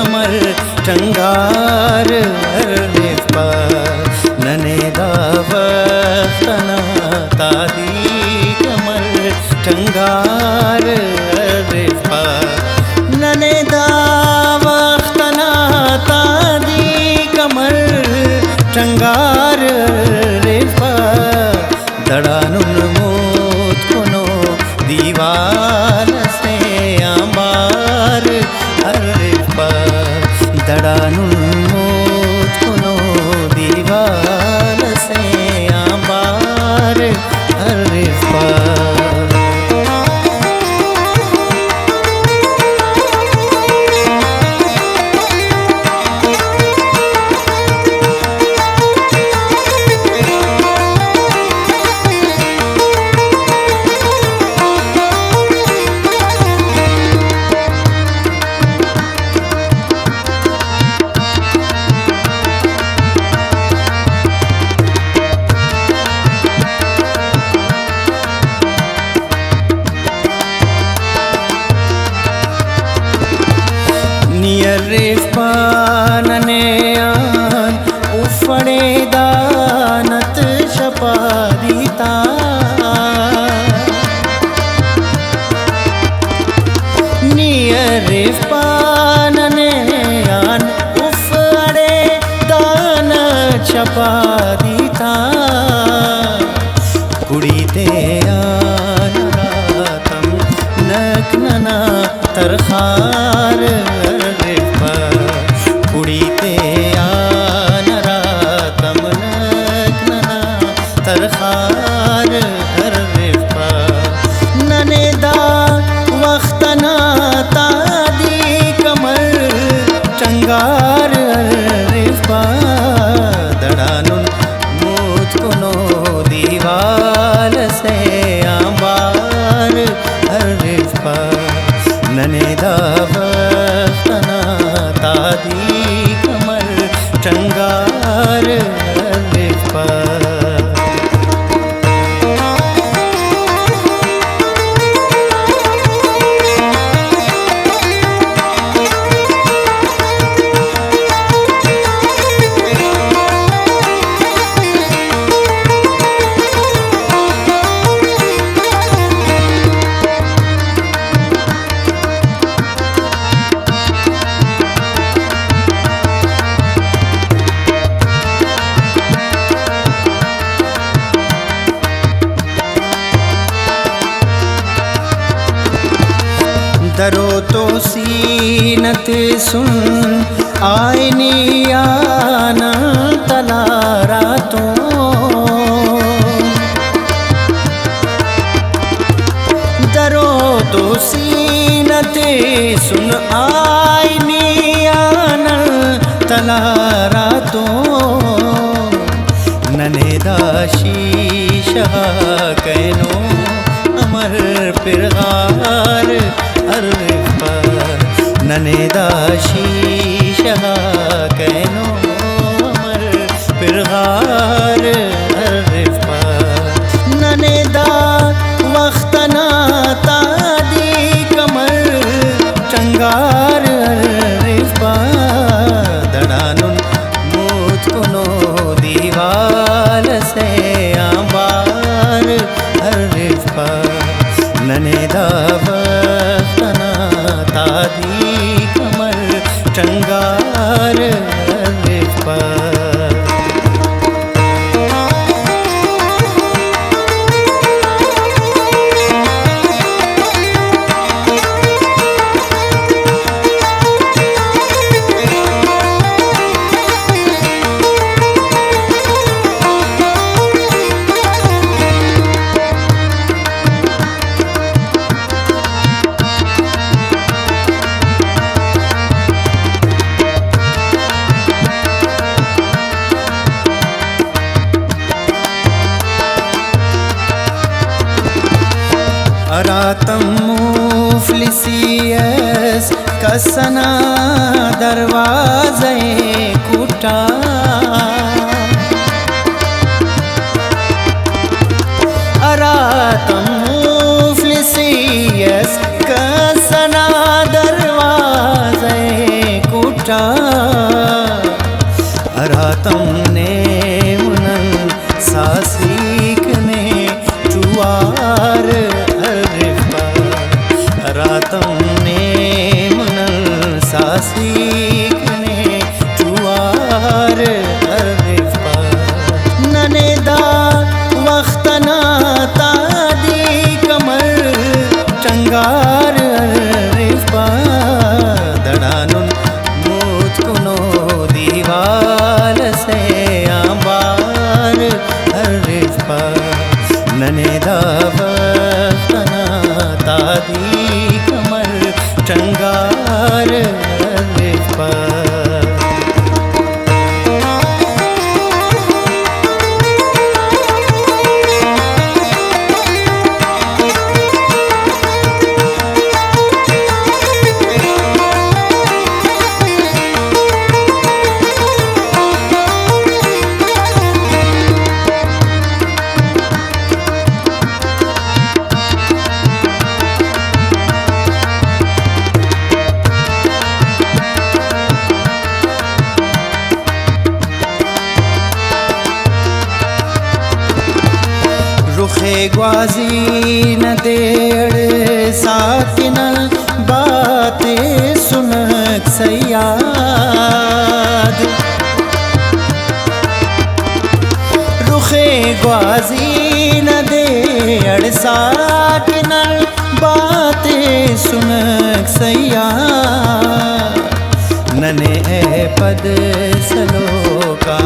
कमर चंगार रिफ्पा नने दावख्तना तादी कमर चंगार रिफ्पा नने दावख्तना तादी कमर चंगार रिफ्पा दड़ानुन मोत कुनो दीवार से आंबार रिफ्पा दड़ानुन मोत कुनो दीवार से आंबार रिफ्पा रिफ्पा नने आन उफड़े दानत शपादीता रिफ्पा नने आन उफड़े दानत शपादीता कुड़ी ते आन रातम नकनना तरखार कुड़ीते आन रातम नकनना तरखार रिफ्पा नने दा वख्तना तादी कमर चंगार रिफ्पा दड़ानुन मूत कुनो दीवाल से आंबार रिफ्पा नने दा वख्तना तादी कमर चंगार रिफ्पा दरो तो सीनत सुन आईनी आना तलारा तो दरो तो सीनत सुन आईनी आना तलारा तो नने दाशीश कैनो अमर पिरगार रिफ्पा नने दाशीश कैनो अमर पिरगार रिफ्पा नने दा वख्तना तादी कमर चंगार रिफ्पा दड़ानुन मूत कुनो दीवाल से आंबार रिफ्पा नने दा वख्तना तादी कमर चंगार रिफ्पा रातम मुफलिसियस कसना दरवाज़े कुटा रातम मुफलिसियस कसना दरवाज़े कुटा सीखने चुआर अरिफा ननेदा वक्तना तादी कमर चंगार अरिफा दड़ानुन मूत कुनो दीवाल से आंबार अरिफा ननेदा वक्तना तादी कमर चंगार अरिफा रुखे ग्वाजी न देड़ साकिन बातें सुनक सयाद रुखे ग्वाजी न देड़ साकिन बातें सुनक सयाद नने पद सलो का